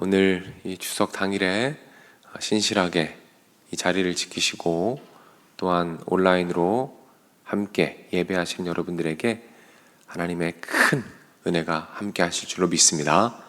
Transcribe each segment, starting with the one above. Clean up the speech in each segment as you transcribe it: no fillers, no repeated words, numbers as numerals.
오늘 이 추석 당일에 신실하게 이 자리를 지키시고 또한 온라인으로 함께 예배하시는 여러분들에게 하나님의 큰 은혜가 함께 하실 줄로 믿습니다.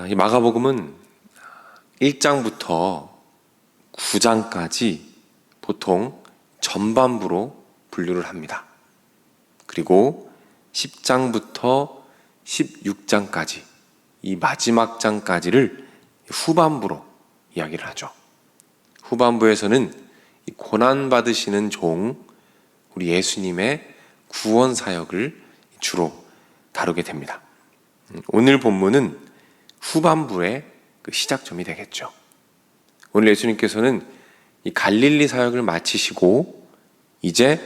이 마가복음은 1장부터 9장까지 보통 전반부로 분류를 합니다. 그리고 10장부터 16장까지 이 마지막 장까지를 후반부로 이야기를 하죠. 후반부에서는 이 고난받으시는 종 우리 예수님의 구원 사역을 주로 다루게 됩니다. 오늘 본문은 후반부의 그 시작점이 되겠죠. 오늘 예수님께서는 이 갈릴리 사역을 마치시고 이제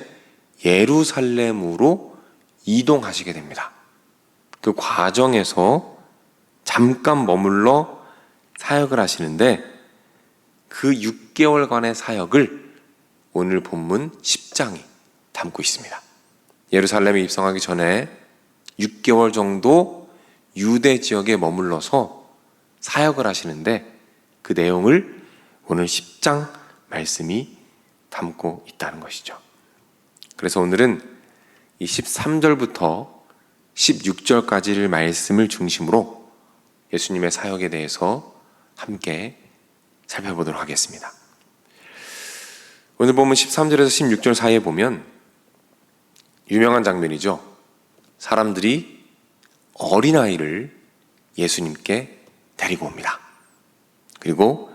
예루살렘으로 이동하시게 됩니다. 그 과정에서 잠깐 머물러 사역을 하시는데 그 6개월간의 사역을 오늘 본문 10장이 담고 있습니다. 예루살렘에 입성하기 전에 6개월 정도 유대 지역에 머물러서 사역을 하시는데 그 내용을 오늘 10장 말씀이 담고 있다는 것이죠. 그래서 오늘은 이 13절부터 16절까지를 말씀을 중심으로 예수님의 사역에 대해서 함께 살펴보도록 하겠습니다. 오늘 보면 13절에서 16절 사이에 보면 유명한 장면이죠. 사람들이 어린아이를 예수님께 데리고 옵니다. 그리고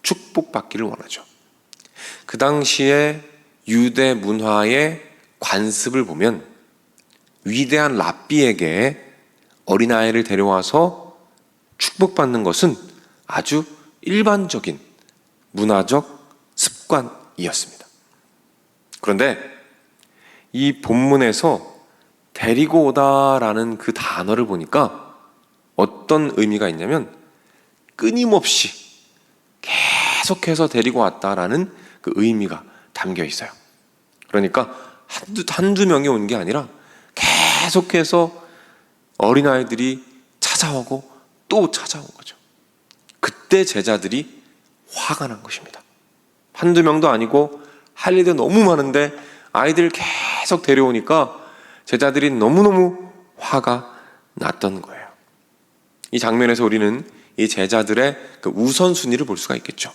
축복받기를 원하죠. 그 당시에 유대 문화의 관습을 보면 위대한 랍비에게 어린아이를 데려와서 축복받는 것은 아주 일반적인 문화적 습관이었습니다. 그런데 이 본문에서 데리고 오다라는 그 단어를 보니까 어떤 의미가 있냐면 끊임없이 계속해서 데리고 왔다라는 그 의미가 담겨 있어요. 그러니까 한두 명이 온 게 아니라 계속해서 어린아이들이 찾아오고 또 찾아온 거죠. 그때 제자들이 화가 난 것입니다. 한두 명도 아니고 할 일도 너무 많은데 아이들 계속 데려오니까 제자들이 너무너무 화가 났던 거예요. 이 장면에서 우리는 이 제자들의 그 우선순위를 볼 수가 있겠죠.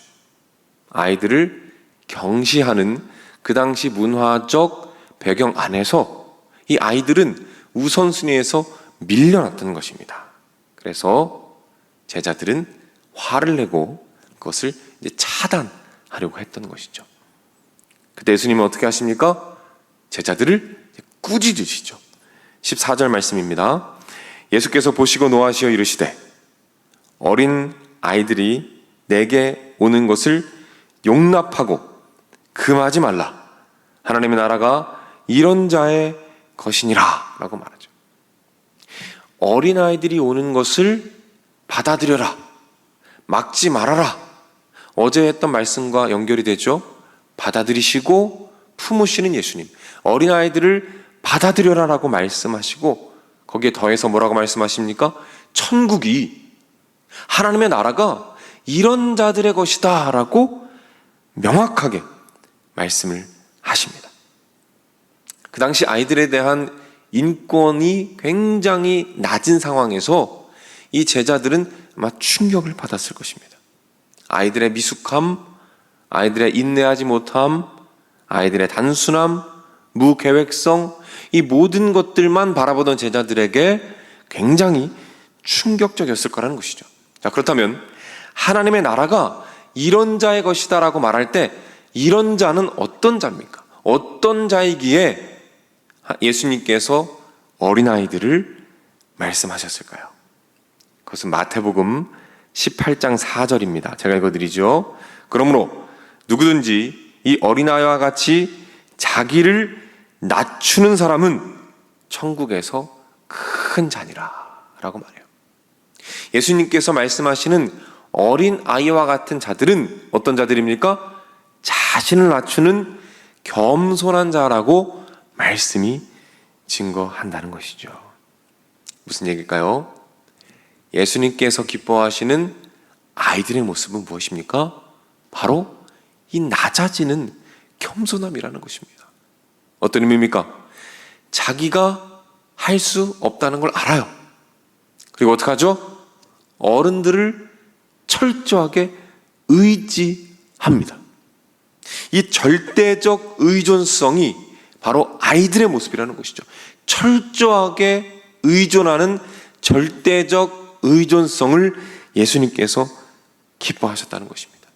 아이들을 경시하는 그 당시 문화적 배경 안에서 이 아이들은 우선순위에서 밀려났던 것입니다. 그래서 제자들은 화를 내고 그것을 이제 차단하려고 했던 것이죠. 그때 예수님은 어떻게 하십니까? 제자들을 꾸짖으시죠. 14절 말씀입니다. 예수께서 보시고 노하시어 이르시되 어린 아이들이 내게 오는 것을 용납하고 금하지 말라. 하나님의 나라가 이런 자의 것이니라 라고 말하죠. 어린아이들이 오는 것을 받아들여라. 막지 말아라. 어제 했던 말씀과 연결이 되죠. 받아들이시고 품으시는 예수님. 어린아이들을 받아들여라 라고 말씀하시고 거기에 더해서 뭐라고 말씀하십니까? 천국이 하나님의 나라가 이런 자들의 것이다 라고 명확하게 말씀을 하십니다. 그 당시 아이들에 대한 인권이 굉장히 낮은 상황에서 이 제자들은 아마 충격을 받았을 것입니다. 아이들의 미숙함, 아이들의 인내하지 못함, 아이들의 단순함, 무계획성, 이 모든 것들만 바라보던 제자들에게 굉장히 충격적이었을 거라는 것이죠. 자, 그렇다면 하나님의 나라가 이런 자의 것이다 라고 말할 때 이런 자는 어떤 자입니까? 어떤 자이기에 예수님께서 어린아이들을 말씀하셨을까요? 그것은 마태복음 18장 4절입니다. 제가 읽어드리죠. 그러므로 누구든지 이 어린아이와 같이 자기를 낮추는 사람은 천국에서 큰 자니라 라고 말해요. 예수님께서 말씀하시는 어린아이와 같은 자들은 어떤 자들입니까? 자신을 낮추는 겸손한 자라고 말씀이 증거한다는 것이죠. 무슨 얘기일까요? 예수님께서 기뻐하시는 아이들의 모습은 무엇입니까? 바로 이 낮아지는 겸손함이라는 것입니다. 어떤 의미입니까? 자기가 할 수 없다는 걸 알아요. 그리고 어떻게 하죠? 어른들을 철저하게 의지합니다. 이 절대적 의존성이 바로 아이들의 모습이라는 것이죠. 철저하게 의존하는 절대적 의존성을 예수님께서 기뻐하셨다는 것입니다.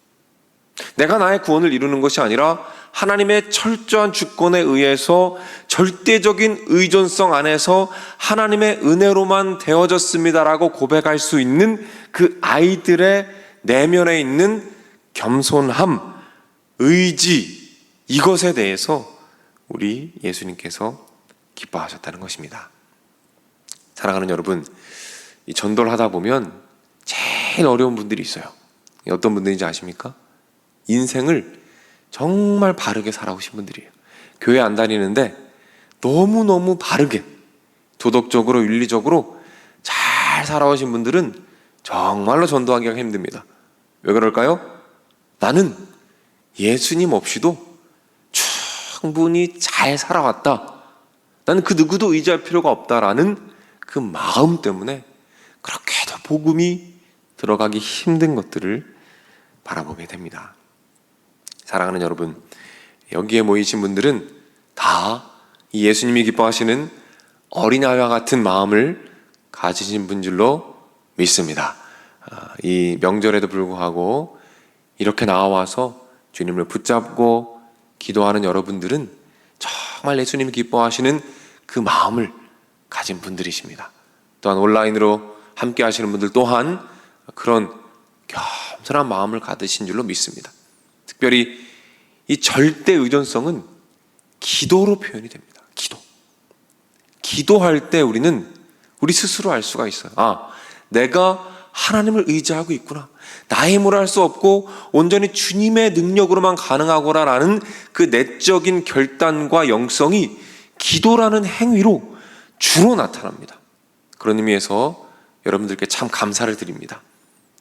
내가 나의 구원을 이루는 것이 아니라 하나님의 철저한 주권에 의해서 절대적인 의존성 안에서 하나님의 은혜로만 되어졌습니다라고 고백할 수 있는 그 아이들의 내면에 있는 겸손함, 의지, 이것에 대해서 우리 예수님께서 기뻐하셨다는 것입니다. 사랑하는 여러분, 이 전도를 하다 보면 제일 어려운 분들이 있어요. 어떤 분들인지 아십니까? 인생을 정말 바르게 살아오신 분들이에요. 교회 안 다니는데 너무너무 바르게 도덕적으로 윤리적으로 잘 살아오신 분들은 정말로 전도하기가 힘듭니다. 왜 그럴까요? 나는 예수님 없이도 충분히 잘 살아왔다. 나는 그 누구도 의지할 필요가 없다라는 그 마음 때문에 그렇게도 복음이 들어가기 힘든 것들을 바라보게 됩니다. 사랑하는 여러분, 여기에 모이신 분들은 다 이 예수님이 기뻐하시는 어린아이와 같은 마음을 가지신 분들로 믿습니다. 이 명절에도 불구하고 이렇게 나와서 주님을 붙잡고 기도하는 여러분들은 정말 예수님이 기뻐하시는 그 마음을 가진 분들이십니다. 또한 온라인으로 함께 하시는 분들 또한 그런 겸손한 마음을 가지신 줄로 믿습니다. 특별히 이 절대 의존성은 기도로 표현이 됩니다. 기도할 때 우리는 우리 스스로 알 수가 있어요. 내가 하나님을 의지하고 있구나. 나의 힘으로 할 수 없고 온전히 주님의 능력으로만 가능하구나라는 그 내적인 결단과 영성이 기도라는 행위로 주로 나타납니다. 그런 의미에서 여러분들께 참 감사를 드립니다.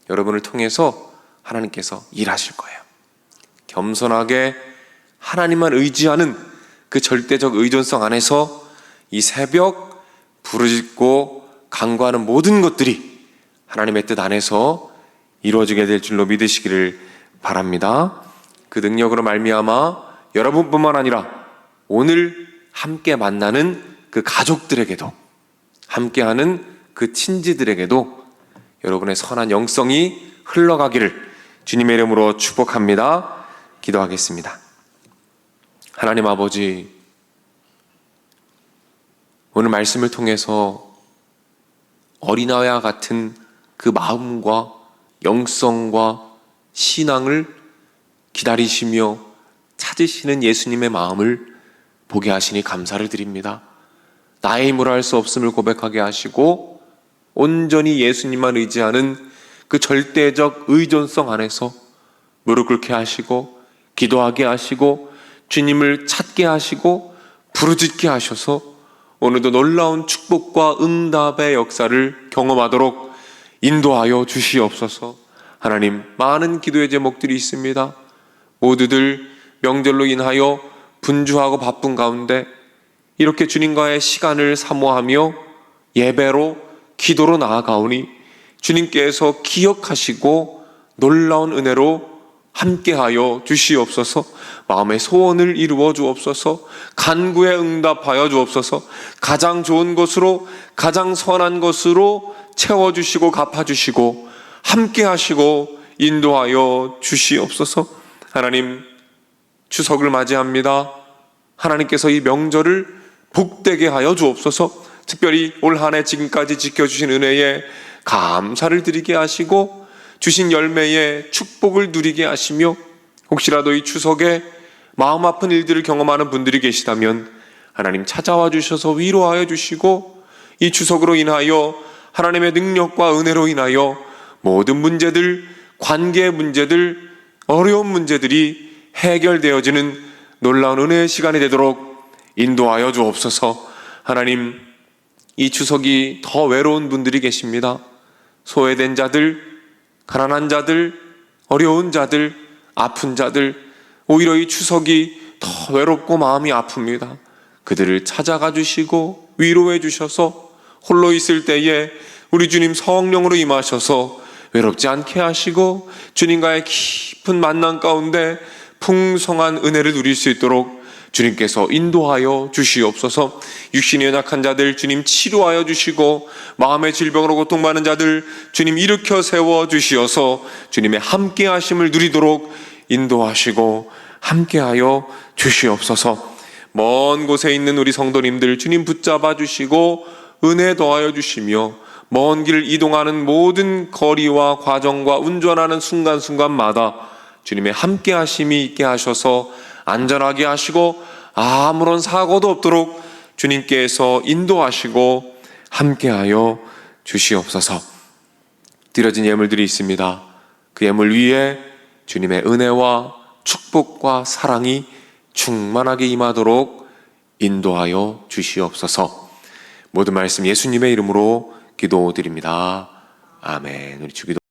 여러분을 통해서 하나님께서 일하실 거예요. 겸손하게 하나님만 의지하는 그 절대적 의존성 안에서 이 새벽 부르짖고 간구하는 모든 것들이 하나님의 뜻 안에서 이루어지게 될 줄로 믿으시기를 바랍니다. 그 능력으로 말미암아 여러분뿐만 아니라 오늘 함께 만나는 그 가족들에게도, 함께하는 그 친지들에게도 여러분의 선한 영성이 흘러가기를 주님의 이름으로 축복합니다. 기도하겠습니다. 하나님 아버지, 오늘 말씀을 통해서 어린아이와 같은 그 마음과 영성과 신앙을 기다리시며 찾으시는 예수님의 마음을 보게 하시니 감사를 드립니다. 나의 힘으로 할 수 없음을 고백하게 하시고 온전히 예수님만 의지하는 그 절대적 의존성 안에서 무릎 꿇게 하시고 기도하게 하시고 주님을 찾게 하시고 부르짖게 하셔서 오늘도 놀라운 축복과 응답의 역사를 경험하도록 인도하여 주시옵소서. 하나님, 많은 기도의 제목들이 있습니다. 모두들 명절로 인하여 분주하고 바쁜 가운데 이렇게 주님과의 시간을 사모하며 예배로 기도로 나아가오니 주님께서 기억하시고 놀라운 은혜로 함께하여 주시옵소서. 마음의 소원을 이루어 주옵소서. 간구에 응답하여 주옵소서. 가장 좋은 것으로, 가장 선한 것으로 채워주시고 갚아주시고 함께하시고 인도하여 주시옵소서. 하나님, 추석을 맞이합니다. 하나님께서 이 명절을 복되게 하여 주옵소서. 특별히 올 한 해 지금까지 지켜주신 은혜에 감사를 드리게 하시고 주신 열매에 축복을 누리게 하시며, 혹시라도 이 추석에 마음 아픈 일들을 경험하는 분들이 계시다면 하나님 찾아와 주셔서 위로하여 주시고, 이 추석으로 인하여 하나님의 능력과 은혜로 인하여 모든 문제들, 관계의 문제들, 어려운 문제들이 해결되어지는 놀라운 은혜의 시간이 되도록 인도하여 주옵소서. 하나님, 이 추석이 더 외로운 분들이 계십니다. 소외된 자들, 가난한 자들, 어려운 자들, 아픈 자들, 오히려 이 추석이 더 외롭고 마음이 아픕니다. 그들을 찾아가 주시고 위로해 주셔서 홀로 있을 때에 우리 주님 성령으로 임하셔서 외롭지 않게 하시고 주님과의 깊은 만남 가운데 풍성한 은혜를 누릴 수 있도록 주님께서 인도하여 주시옵소서. 육신이 연약한 자들 주님 치료하여 주시고 마음의 질병으로 고통받는 자들 주님 일으켜 세워 주시어서 주님의 함께 하심을 누리도록 인도하시고 함께하여 주시옵소서. 먼 곳에 있는 우리 성도님들 주님 붙잡아 주시고 은혜 더하여 주시며 먼 길을 이동하는 모든 거리와 과정과 운전하는 순간순간마다 주님의 함께 하심이 있게 하셔서 안전하게 하시고 아무런 사고도 없도록 주님께서 인도하시고 함께하여 주시옵소서. 드려진 예물들이 있습니다. 그 예물 위에 주님의 은혜와 축복과 사랑이 충만하게 임하도록 인도하여 주시옵소서. 모든 말씀 예수님의 이름으로 기도드립니다. 아멘. 우리 주기도